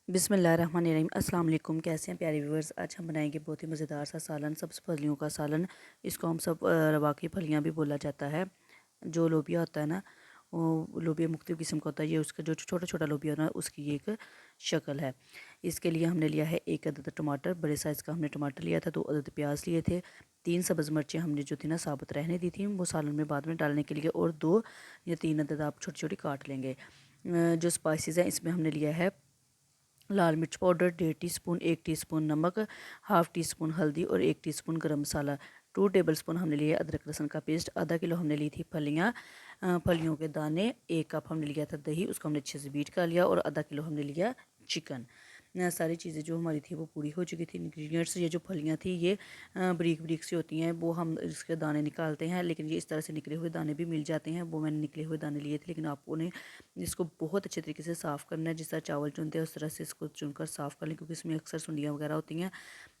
बिस्मिल्लाहिर्रहमानिर्रहीम। अस्सलाम वालेकुम। कैसे हैं प्यारे व्यूवर्स। आज हम बनाएंगे बहुत ही मज़ेदार सा सालन, सब्ज़ फलियों का सालन। इसको हम सब रवा की फलियाँ भी बोला जाता है। जो लोबिया होता है ना, वो लोबिया मुख्तलिफ़ किस्म का होता है। ये उसका जो छोटा छोटा लोबिया होता है उसकी ये एक शक्ल है। इसके लिए हमने लिया है 1 अदद टमाटर, बड़े साइज़ का हमने टमाटर लिया था। 2 अदद प्याज लिए थे। 3 सब्ज़ मिर्चें हमने जो थी ना साबुत रहने दी थी, वो सालन में बाद में डालने के लिए। और 2 या 3 अदद आप छोटी छोटी काट लेंगे। जो स्पाइसेस हैं इसमें हमने लिया है लाल मिर्च पाउडर 1.5 टीस्पून, 1 टीस्पून नमक, हाफ़ टी स्पून हल्दी और 1 टीस्पून गरम मसाला। 2 टेबलस्पून हमने लिया अदरक लहसुन का पेस्ट। आधा किलो हमने ली थी फलियाँ, फलियों के दाने। 1 कप हमने लिया था दही, उसको हमने अच्छे से बीट कर लिया। और आधा किलो हमने लिया चिकन। सारी चीज़ें जो हमारी थी वो पूरी हो चुकी थी। इंग्रेडिएंट्स, ये जो फलियाँ थी ये बारीक बारीक सी होती हैं, वो हम इसके दाने निकालते हैं, लेकिन ये इस तरह से निकले हुए दाने भी मिल जाते हैं। वो मैंने निकले हुए दाने लिए थे, लेकिन आपको ने इसको बहुत अच्छे तरीके से साफ़ करना है। जिस तरह चावल चुनते हैं उस तरह से इसको चुनकर साफ़ कर लें, क्योंकि इसमें अक्सर सुंडियाँ वगैरह होती हैं।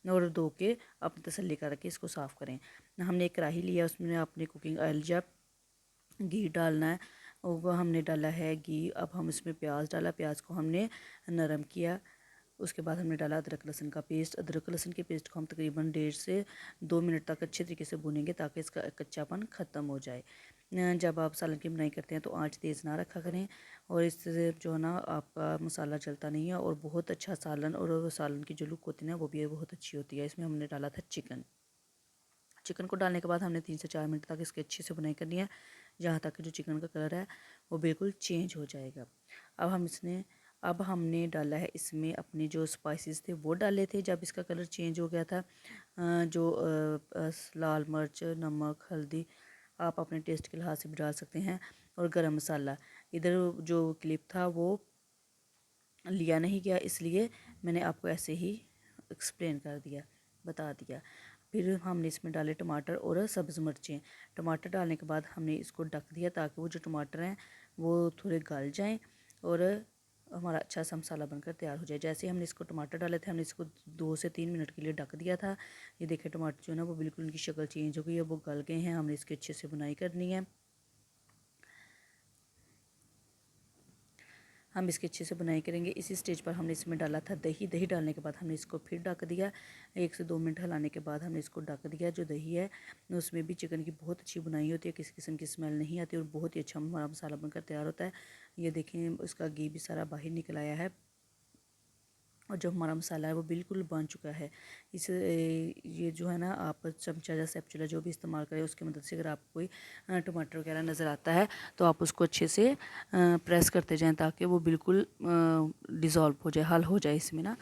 और धो के अपनी तसल्ली करके इसको साफ़ करें। हमने एक कढ़ाई लिया, उसमें आपने कुकिंग ऑयल या घी डालना है। और वो हमने डाला है घी। अब हम इसमें प्याज डाला, प्याज को हमने नरम किया। उसके बाद हमने डाला अदरक लहसुन का पेस्ट। अदरक लहसुन के पेस्ट को हम तकरीबन 1.5 से 2 मिनट तक अच्छे तरीके से भूनेंगे, ताकि इसका कच्चापन ख़त्म हो जाए। जब आप सालन की बुनाई करते हैं तो आंच तेज़ ना रखा करें, और इससे जो है ना आपका मसाला जलता नहीं है, और बहुत अच्छा सालन, और सालन की जो लुक होती है ना वो भी बहुत अच्छी होती है। इसमें हमने डाला था चिकन। चिकन को डालने के बाद हमने 3 से 4 मिनट तक इसकी अच्छे से बुनाई करनी है, जहाँ तक कि जो चिकन का कलर है वो बिल्कुल चेंज हो जाएगा। अब हमने डाला है इसमें अपने जो स्पाइसेस थे वो डाले थे जब इसका कलर चेंज हो गया था। लाल मिर्च, नमक, हल्दी आप अपने टेस्ट के लिहाज से भी डाल सकते हैं, और गरम मसाला। इधर जो क्लिप था वो लिया नहीं गया, इसलिए मैंने आपको ऐसे ही एक्सप्लेन कर दिया, बता दिया। फिर हमने इसमें डाले टमाटर और सब्ज़ मिर्चें। टमाटर डालने के बाद हमने इसको ढक दिया, ताकि वो जो टमाटर हैं वो थोड़े गल जाएं, और हमारा अच्छा सा मसाला बनकर तैयार हो जाए। जैसे ही हमने इसको टमाटर डाले थे, हमने इसको 2 से 3 मिनट के लिए ढक दिया था। ये देखिए टमाटर जो है ना वो बिल्कुल उनकी शक्ल चेंज हो गई है, वो गल गए हैं। हमने इसकी अच्छे से बुनाई करनी है। हम इसकी अच्छे से बुनाई करेंगे। इसी स्टेज पर हमने इसमें डाला था दही। दही डालने के बाद हमने इसको फिर ढक दिया। 1 से 2 मिनट हिलाने के बाद हमने इसको ढक दिया। जो दही है उसमें भी चिकन की बहुत अच्छी बुनाई होती है, किसी किस्म की स्मेल नहीं आती, और बहुत ही अच्छा हमारा मसाला बनकर तैयार होता है। ये देखें उसका घी भी सारा बाहर निकल आया है, और जो हमारा मसाला है वो बिल्कुल बन चुका है। ये जो है ना, आप चमचा या स्पैचुला जो भी इस्तेमाल करें उसकी मदद से, अगर आपको कोई टमाटर वगैरह नज़र आता है तो आप उसको अच्छे से प्रेस करते जाएं, ताकि वो बिल्कुल डिज़ोल्व हो जाए, हल हो जाए इसमें ना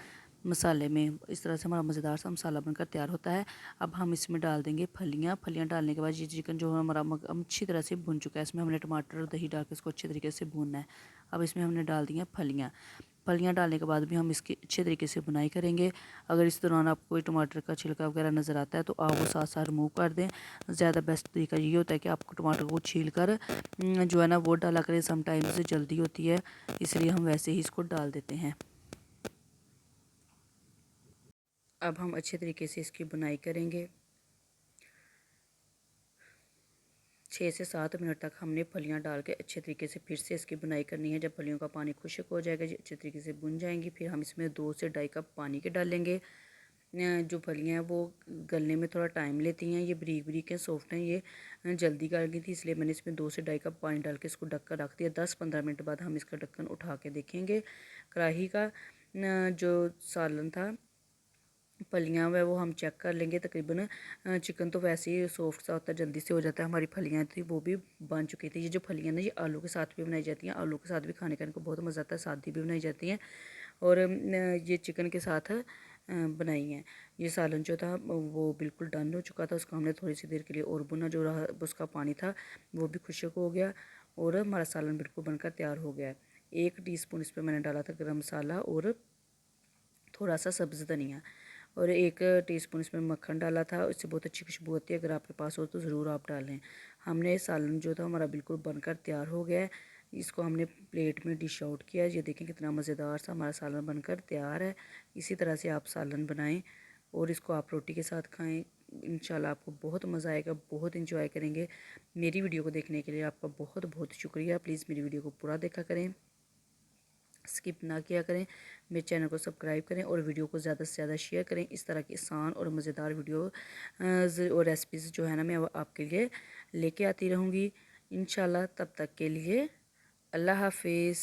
मसाले में। इस तरह से हमारा मज़ेदार सा मसाला बनकर तैयार होता है। अब हम इसमें डाल देंगे फलियाँ। फलियाँ डालने के बाद ये चिकन जो हमारा अच्छी तरह से भुन चुका है, इसमें हमने टमाटर और दही डाल के इसको अच्छे तरीके से भूनना है। अब इसमें हमने डाल दी हैं फलियाँ। फलियाँ डालने के बाद भी हम इसकी अच्छे तरीके से बुनाई करेंगे। अगर इस दौरान आपको कोई टमाटर का छिलका वगैरह नज़र आता है तो आप वो साथ साथ रिमूव कर दें। ज़्यादा बेस्ट तरीका ये होता है कि आपको टमाटर को छील कर जो है ना वो डाला करें। समटाइम्स जल्दी होती है, इसलिए हम वैसे ही इसको डाल देते हैं। अब हम अच्छे तरीके से इसकी बुनाई करेंगे। 6 से 7 मिनट तक हमने फलियां डाल के अच्छे तरीके से फिर से इसकी बुनाई करनी है। जब फलियों का पानी खुश्क हो जाएगा, जी अच्छे तरीके से बुन जाएंगी, फिर हम इसमें 2 से 2.5 कप पानी के डालेंगे। जो फलियां हैं वो गलने में थोड़ा टाइम लेती हैं। ये बरीक बरीक हैं, सॉफ्ट हैं, ये जल्दी गल गई थी, इसलिए मैंने इसमें 2 से 2.5 कप पानी डाल के इसको ढक कर रख दिया। 10-15 मिनट बाद हम इसका ढक्कन उठा के देखेंगे। कढ़ाई का जो सालन था, फलियाँ वह वो हम चेक कर लेंगे। तकरीबन चिकन तो वैसे ही सॉफ्ट सा होता है, जल्दी से हो जाता है। हमारी फलियाँ थी वो भी बन चुकी थी। ये जो फलियाँ ना ये आलू के साथ भी बनाई जाती हैं, आलू के साथ भी खाने का इनको बहुत मज़ा आता है। सादी भी बनाई जाती हैं, और ये चिकन के साथ बनाई हैं। ये सालन जो था वो बिल्कुल डन हो चुका था। उसको हमने थोड़ी सी देर के लिए और भुना। जो रहा उसका पानी था वो भी खुश्क हो गया, और हमारा सालन बिल्कुल बनकर तैयार हो गया है। 1 टीस्पून इस पर मैंने डाला था गरम मसाला, और थोड़ा सा सब्ज़ धनिया, और 1 टीस्पून इसमें मक्खन डाला था। इससे बहुत अच्छी खुशबू होती है, अगर आपके पास हो तो ज़रूर आप डालें। हमने सालन जो था हमारा बिल्कुल बनकर तैयार हो गया है। इसको हमने प्लेट में डिश आउट किया। ये देखें कितना मज़ेदार सा हमारा सालन बनकर तैयार है। इसी तरह से आप सालन बनाएं, और इसको आप रोटी के साथ खाएं। इंशाल्लाह आपको बहुत मज़ा आएगा, बहुत इंजॉय करेंगे। मेरी वीडियो को देखने के लिए आपका बहुत बहुत शुक्रिया। प्लीज़ मेरी वीडियो को पूरा देखा करें। स्किप ना किया करें, मेरे चैनल को सब्सक्राइब करें और वीडियो को ज़्यादा से ज़्यादा शेयर करें। इस तरह की आसान और मज़ेदार वीडियो और रेसिपीज़ जो है ना मैं आपके लिए लेके आती रहूँगी इंशाल्लाह। तब तक के लिए अल्लाह हाफिज़।